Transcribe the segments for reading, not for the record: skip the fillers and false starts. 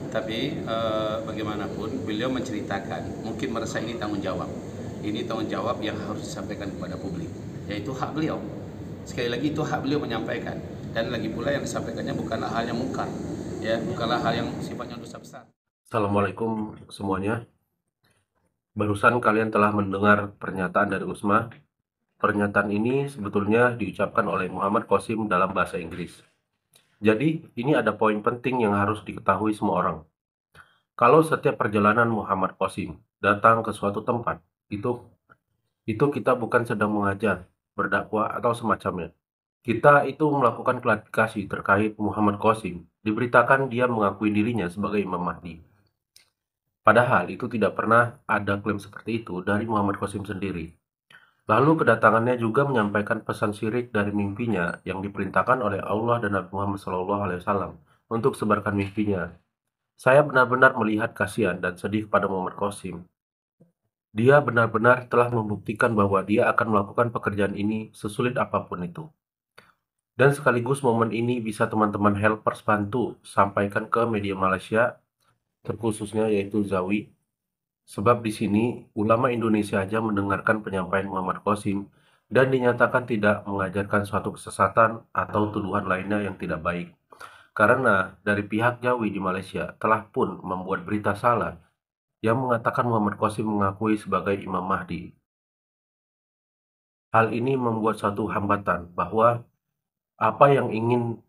Tapi bagaimanapun beliau menceritakan, mungkin merasa ini tanggung jawab. Ini tanggung jawab yang harus disampaikan kepada publik, yaitu hak beliau. Sekali lagi itu hak beliau menyampaikan, dan lagi pula yang disampaikannya bukanlah hal yang mungkar, ya, bukanlah hal yang sifatnya dosa besar. Assalamualaikum semuanya. Barusan kalian telah mendengar pernyataan dari Usma. Pernyataan ini sebetulnya diucapkan oleh Muhammad Qasim dalam bahasa Inggris. Jadi, ini ada poin penting yang harus diketahui semua orang. Kalau setiap perjalanan Muhammad Qasim datang ke suatu tempat, itu kita bukan sedang mengajar, berdakwah, atau semacamnya. Kita itu melakukan klarifikasi terkait Muhammad Qasim. Diberitakan dia mengakui dirinya sebagai Imam Mahdi. Padahal itu tidak pernah ada klaim seperti itu dari Muhammad Qasim sendiri. Lalu kedatangannya juga menyampaikan pesan syirik dari mimpinya yang diperintahkan oleh Allah dan Nabi Muhammad SAW untuk sebarkan mimpinya. Saya benar-benar melihat kasihan dan sedih pada Muhammad Qasim. Dia benar-benar telah membuktikan bahwa dia akan melakukan pekerjaan ini sesulit apapun itu. Dan sekaligus momen ini bisa teman-teman helpers bantu sampaikan ke media Malaysia, terkhususnya yaitu Zawi. Sebab di sini, ulama Indonesia aja mendengarkan penyampaian Muhammad Qasim dan dinyatakan tidak mengajarkan suatu kesesatan atau tuduhan lainnya yang tidak baik. Karena dari pihak Jawi di Malaysia telah pun membuat berita salah yang mengatakan Muhammad Qasim mengakui sebagai Imam Mahdi. Hal ini membuat satu hambatan bahwa apa yang ingin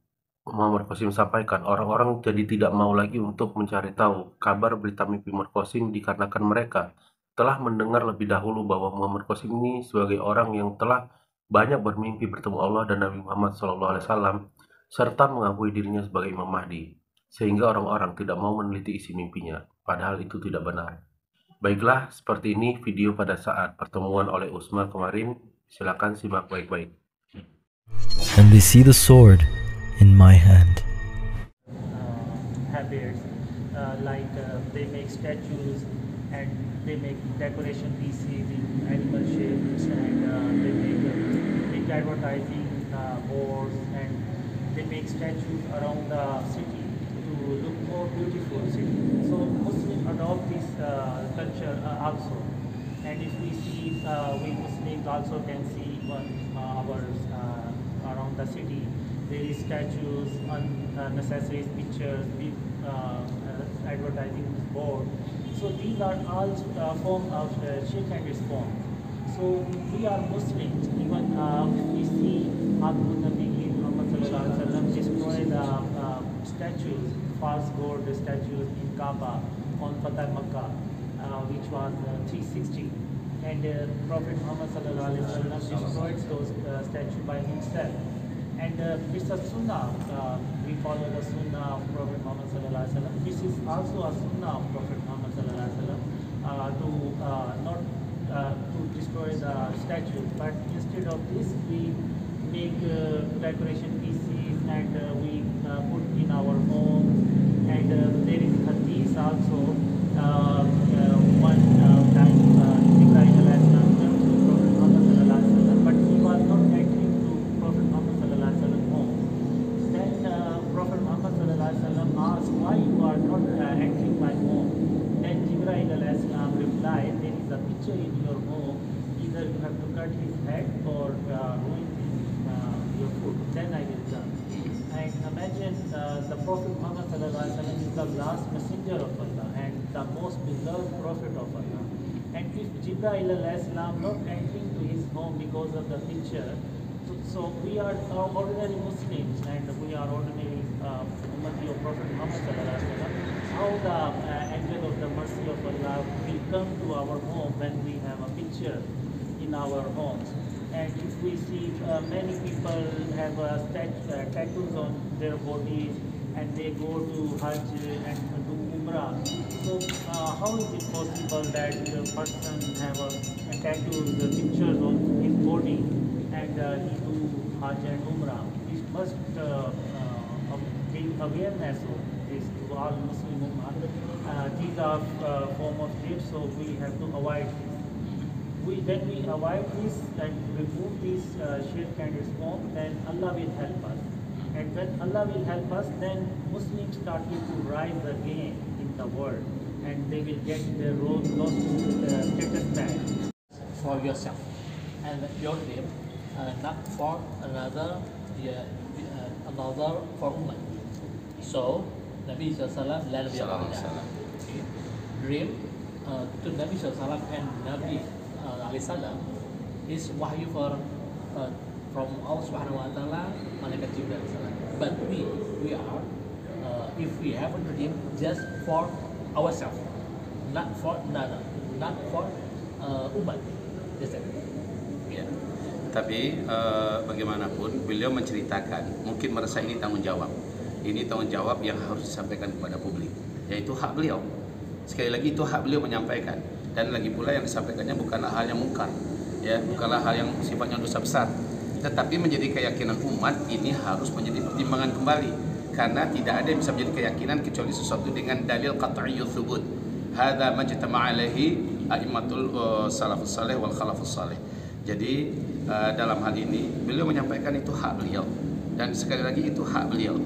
Muhammad Qasim sampaikan, orang-orang jadi tidak mau lagi untuk mencari tahu kabar berita mimpi Muhammad Qasim dikarenakan mereka telah mendengar lebih dahulu bahwa Muhammad Qasim ini sebagai orang yang telah banyak bermimpi bertemu Allah dan Nabi Muhammad SAW serta mengakui dirinya sebagai Imam Mahdi, sehingga orang-orang tidak mau meneliti isi mimpinya, padahal itu tidak benar. Baiklah, seperti ini video pada saat pertemuan oleh Usma kemarin. Silakan simak baik-baik. And they see the sword in my hand. Habits they make statues and they make decoration pieces in animal shapes and they make big advertising boards and they make statues around the city to look more beautiful city. So Muslims adopt this culture also, and if we see we Muslims also can see our around the city there is statues, unnecessary pictures, big advertising board. So these are all form of shirk and response. So we are Muslims. Even if we see Abu Nabi Muhammad sallallahu alaihi wasallam destroy the statues, false gold statues in Kaaba on Fatah Makkah, which was 360. And Prophet Muhammad sallallahu alaihi wasallam destroyed those statues by himself. And it's a sunnah. We follow the sunnah of Prophet Muhammad sallallahu alaihi wasallam. This is also a sunnah of Prophet Muhammad sallallahu alaihi wasallam to not to destroy the statue, but instead of this, we make decoration pieces and we put in our homes. And there is hadith also. One time, Jibreel alayhi salam came to Prophet Muhammad sallallahu alaihi wasallam, but he was not entering to Prophet Muhammad sallallahu alaihi wasallam home. Then Prophet Muhammad sallallahu alaihi wasallam asked, "Why you are not entering my home?" Then Jibreel alayhi salam replied, "There is a picture in your home. Either you have to cut his head or ruin your food. Then I will come." And imagine the Prophet Muhammad sallallahu alaihi wasallam is the last messenger of Allah and the most beloved prophet of Allah. And if Jibreel alayhi salam not entering to his home because of the picture, so we are ordinary Muslims and we are ordinary Ummati of Prophet Muhammad sallallahu alaihi wasallam. How the angel of the mercy of Allah will come to our home when we have a picture in our homes? And if we see many people have tattoos on their bodies and they go to Hajj and do Umrah. So how is it possible that a person have a tattoos, pictures on his body and he do Hajj and Umrah? We must bring awareness of this to all Muslim Ummah. These are form of shirk, so we have to avoid this. When we avoid this and remove this shirk and its form, then Allah will help us. And when Allah will help us, then Muslims started to rise again in the world, and they will get their lost status back. For yourself and your dream, not for another, another for woman. So Nabi Sallallahu Alaihi Wasallam dream to Nabi Sallallahu and Nabi Alaihi Wasallam is wahyu from Allah Subhanahu Wa Taala, Malaikat Jibril. But we are if we have a dream just for ourselves, not for another, not for umat. Ya. Tapi bagaimanapun beliau menceritakan, mungkin merasa ini tanggung jawab. Ini tanggung jawab yang harus disampaikan kepada publik, yaitu hak beliau. Sekali lagi itu hak beliau menyampaikan, dan lagi pula yang disampaikannya bukanlah hal yang mungkar, ya, bukanlah hal yang sifatnya dosa besar, tetapi menjadi keyakinan umat ini harus menjadi pertimbangan kembali, karena tidak ada yang bisa menjadi keyakinan kecuali sesuatu dengan dalil qat'iyyut thubut. Hadza majtama'a alaihi a'immatul salafus salih wal khalafus salih. Jadi dalam hal ini beliau menyampaikan itu hak beliau, dan sekali lagi itu hak beliau.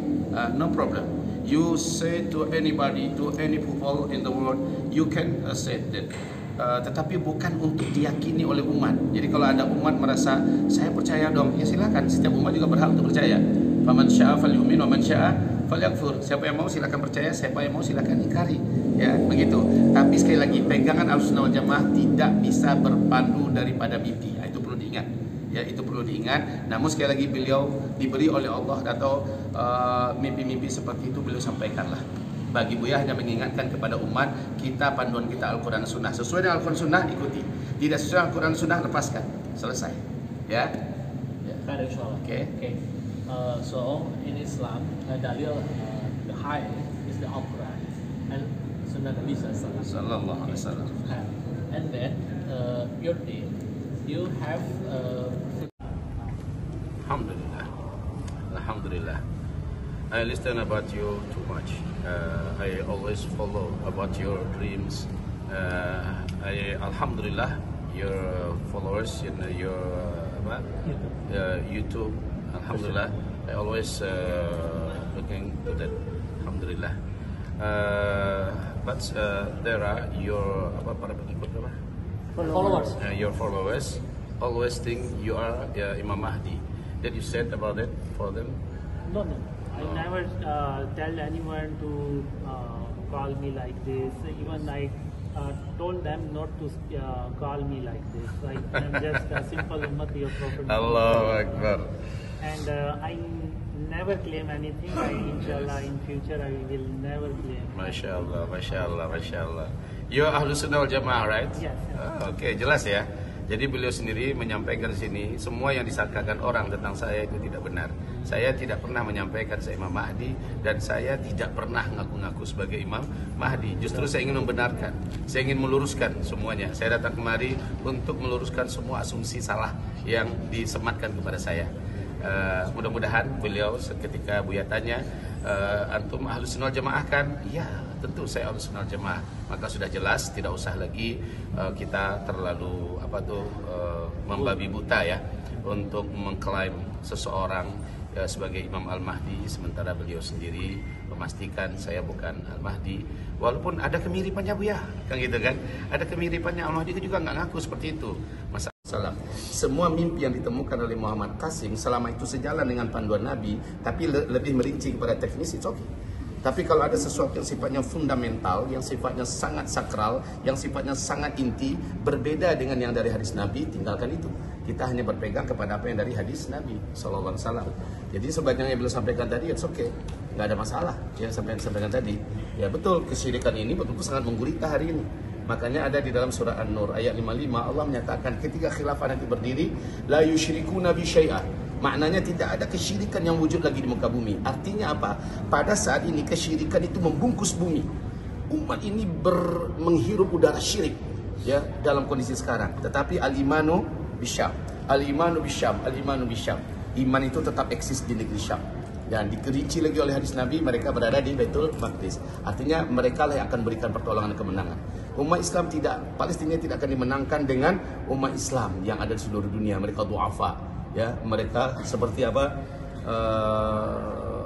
No problem. You say to anybody, to any people in the world, you can say that. Tetapi bukan untuk diyakini oleh umat. Jadi kalau ada umat merasa saya percaya dong, ya silakan. Setiap umat juga berhak untuk percaya. Faman syaa falyu'min wa man syaa falyakfur. Siapa yang mau silakan percaya, siapa yang mau silakan ingkari. Ya, begitu. Tapi sekali lagi pegangan Ahlussunnah wal Jamaah tidak bisa berpandu daripada mimpi. Itu perlu diingat. Ya, itu perlu diingat. Namun sekali lagi beliau diberi oleh Allah atau mimpi-mimpi seperti itu beliau sampaikanlah. Bagi Buya hanya mengingatkan kepada umat, kita panduan kita Al-Quran Sunnah. Sesuai dengan Al-Quran Sunnah ikuti. Tidak sesuai Al-Quran Sunnah lepaskan. Selesai. Ya. Okay. So in Islam, dalil the high is the Al-Quran and Sunnah Nabi Sallallahu Alaihi Wasallam. And then your day, you have. Alhamdulillah. Alhamdulillah. I listen about you too much. I always follow about your dreams. Alhamdulillah, your followers in your YouTube. Alhamdulillah, I always looking to that. Alhamdulillah. But there are your para pengikut Followers. Your followers always think you are Imam Mahdi. Did you said about it for them? No. I never tell anyone to call me like this. Even I told them not to call me like this. I'm just a simple ummati of Prophet. Allahu Akbar. And I never claim anything. Inshallah, in future I will never claim. Masya Allah, Masya Allah, Masya Allah. You are Ahlussunnah wal Jamaah, right? Yes. Oke, jelas ya. Jadi beliau sendiri menyampaikan di sini semua yang disangkakan orang tentang saya itu tidak benar. Saya tidak pernah menyampaikan saya Imam Mahdi, dan saya tidak pernah ngaku-ngaku sebagai Imam Mahdi. Justru saya ingin membenarkan, saya ingin meluruskan semuanya. Saya datang kemari untuk meluruskan semua asumsi salah yang disematkan kepada saya. Mudah-mudahan beliau ketika Buya tanya, antum Ahlussunnah wal Jamaah kan? Ya, tentu saya Ahlussunnah wal Jamaah. Maka sudah jelas, tidak usah lagi kita terlalu membabi buta ya untuk mengklaim seseorang sebagai Imam Al-Mahdi, sementara beliau sendiri memastikan saya bukan Al-Mahdi. Walaupun ada kemiripannya Buya, kan gitu kan? Ada kemiripannya, Al-Mahdi itu juga nggak ngaku seperti itu. Masalah semua mimpi yang ditemukan oleh Muhammad Qasim selama itu sejalan dengan panduan Nabi, tapi lebih merinci kepada teknis, itu oke. Tapi kalau ada sesuatu yang sifatnya fundamental, yang sifatnya sangat sakral, yang sifatnya sangat inti, berbeda dengan yang dari hadis Nabi, tinggalkan itu. Kita hanya berpegang kepada apa yang dari hadis Nabi Sallallahu Alaihi Wasallam. Jadi sebanyak yang beliau sampaikan tadi, it's okay, nggak ada masalah yang sampaikan tadi. Ya betul, kesyirikan ini betul-betul sangat menggurita hari ini. Makanya ada di dalam surah An-Nur ayat 55, Allah menyatakan ketika khilafah nanti berdiri, la yusyrikuna bi syai'ah. Maknanya tidak ada kesyirikan yang wujud lagi di muka bumi. Artinya apa? Pada saat ini kesyirikan itu membungkus bumi. Umat ini menghirup udara syirik ya dalam kondisi sekarang. Tetapi al-imanu bisyam. Al-imanu bisyam, al-imanu bisyam. Iman itu tetap eksis di negeri Syam. Dan dikerinci lagi oleh hadis Nabi, mereka berada di Baitul Maqdis. Artinya mereka lah yang akan berikan pertolongan dan kemenangan. Umat Islam tidak, Palestina tidak akan dimenangkan dengan umat Islam yang ada di seluruh dunia. Mereka du'afa. Ya, mereka seperti apa?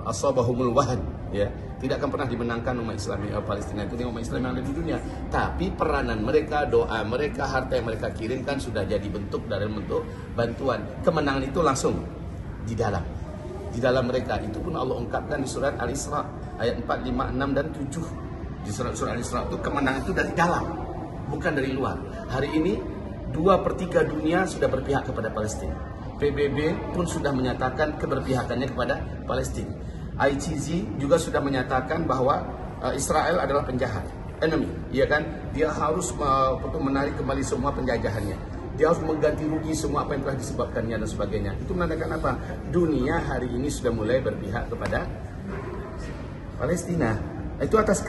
asabahumul wahad, ya. Tidak akan pernah dimenangkan umat Islam Palestina itu dengan umat Islam yang ada di dunia. Tapi peranan mereka, doa mereka, harta yang mereka kirimkan sudah jadi bentuk dalam bentuk bantuan. Kemenangan itu langsung di dalam mereka. Itu pun Allah ungkapkan di surat Al-Isra ayat 4, 5, 6 dan 7. Di surat Al-Isra itu kemenangan itu dari dalam, bukan dari luar. Hari ini 2/3 dunia sudah berpihak kepada Palestina. PBB pun sudah menyatakan keberpihakannya kepada Palestina. ICZ juga sudah menyatakan bahwa Israel adalah penjahat, enemy, ya kan? Dia harus menarik kembali semua penjajahannya. Dia harus mengganti rugi semua apa yang telah disebabkannya dan sebagainya. Itu menandakan apa? Dunia hari ini sudah mulai berpihak kepada Palestina. Itu atas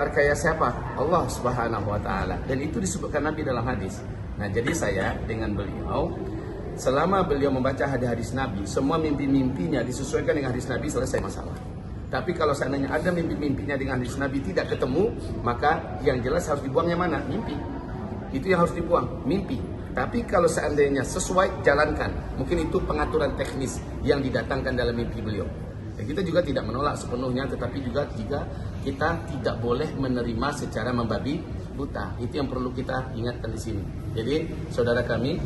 rekayasa siapa? Allah Subhanahu wa taala. Dan itu disebutkan Nabi dalam hadis. Nah, jadi saya dengan beliau, selama beliau membaca hadis-hadis Nabi, semua mimpi-mimpinya disesuaikan dengan hadis Nabi, selesai masalah. Tapi kalau seandainya ada mimpi-mimpinya dengan hadis Nabi tidak ketemu, maka yang jelas harus dibuangnya mana? Mimpi. Itu yang harus dibuang, mimpi. Tapi kalau seandainya sesuai, jalankan. Mungkin itu pengaturan teknis yang didatangkan dalam mimpi beliau. Dan kita juga tidak menolak sepenuhnya, tetapi juga kita tidak boleh menerima secara membabi buta. Itu yang perlu kita ingatkan di sini. Jadi saudara kami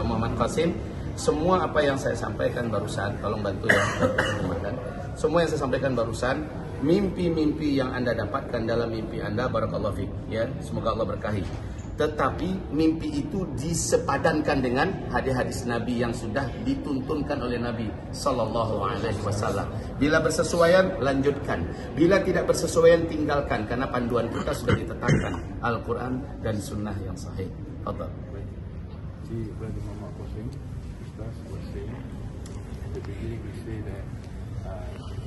Muhammad Qasim, semua apa yang saya sampaikan barusan, tolong bantu ya, semua yang saya sampaikan barusan, mimpi-mimpi yang Anda dapatkan dalam mimpi Anda, barakallahu fiik, ya, semoga Allah berkahi. Tetapi mimpi itu disepadankan dengan hadis-hadis Nabi yang sudah dituntunkan oleh Nabi Sallallahu Alaihi Wasallam. Bila bersesuaian, lanjutkan. Bila tidak bersesuaian, tinggalkan. Karena panduan kita sudah ditetapkan Al-Quran dan Sunnah yang sahih. Fadhal. See, Brother Muhammad Qasim, Ustaz was saying at the beginning, we say that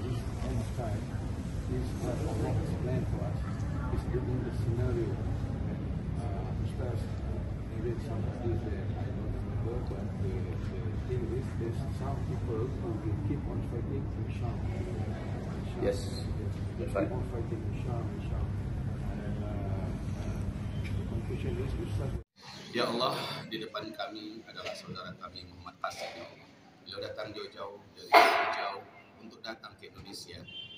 this end of time is what Allah has planned for us. It's in the scenario. Ustaz narrate some of these that I don't remember, but the thing is, there's some people who will keep on fighting in Sham. Yes, Keep on fighting in Sham. And the conclusion is, Ustaz. Ya Allah, di depan kami adalah saudara kami Muhammad Qasim, ya Allah. Beliau datang jauh-jauh dari jauh untuk datang ke Indonesia.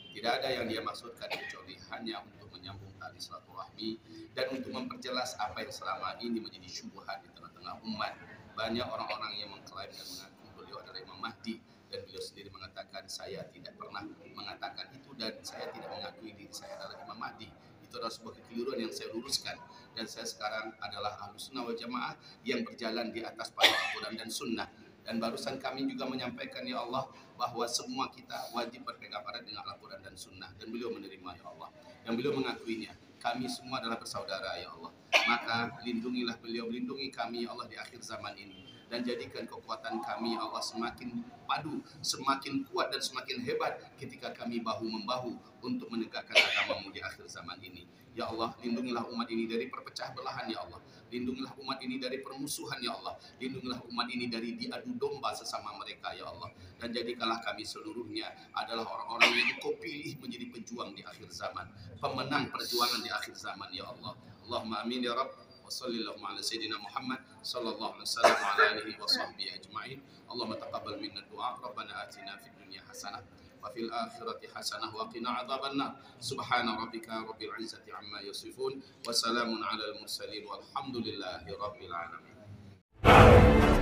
Tidak ada yang dia maksudkan kecuali hanya untuk menyambung tali silaturahmi dan untuk memperjelas apa yang selama ini menjadi syubhat di tengah-tengah umat. Banyak orang-orang yang mengklaim dan mengaku beliau adalah Imam Mahdi, dan beliau sendiri mengatakan saya tidak pernah mengatakan itu dan saya tidak mengakui diri saya adalah Imam Mahdi. Itu adalah sebuah kekeliruan yang saya luruskan, dan saya sekarang adalah Ahlus Sunnah wal Jamaah yang berjalan di atas pada Al-Quran dan Sunnah. Dan barusan kami juga menyampaikan, ya Allah, bahwa semua kita wajib berpegang pada dengan Al-Quran dan Sunnah, dan beliau menerima, ya Allah, dan beliau mengakuinya. Kami semua adalah bersaudara, ya Allah. Maka lindungilah beliau, lindungi kami, ya Allah, di akhir zaman ini, dan jadikan kekuatan kami, ya Allah, semakin padu, semakin kuat dan semakin hebat ketika kami bahu-membahu untuk menegakkan agama-Mu di akhir zaman ini. Ya Allah, lindungilah umat ini dari perpecah belahan, ya Allah. Lindungilah umat ini dari permusuhan, ya Allah. Lindungilah umat ini dari diadu domba sesama mereka, ya Allah. Dan jadikanlah kami seluruhnya adalah orang-orang yang Kau pilih menjadi pejuang di akhir zaman, pemenang perjuangan di akhir zaman, ya Allah. Allahumma amin ya Rabb. Wa sallallahu ala sayyidina Muhammad sallallahu alaihi wasallam wa ala alihi wa sahbihi ajma'in. Allahumma taqabbal minna du'a. Rabbana atina fid dunya hasanah wa fil akhirati hasanah wa qina adzabannar. Subhana rabbika rabbil izzati amma yasifun wa salamun alal mursalin walhamdulillahi rabbil alamin.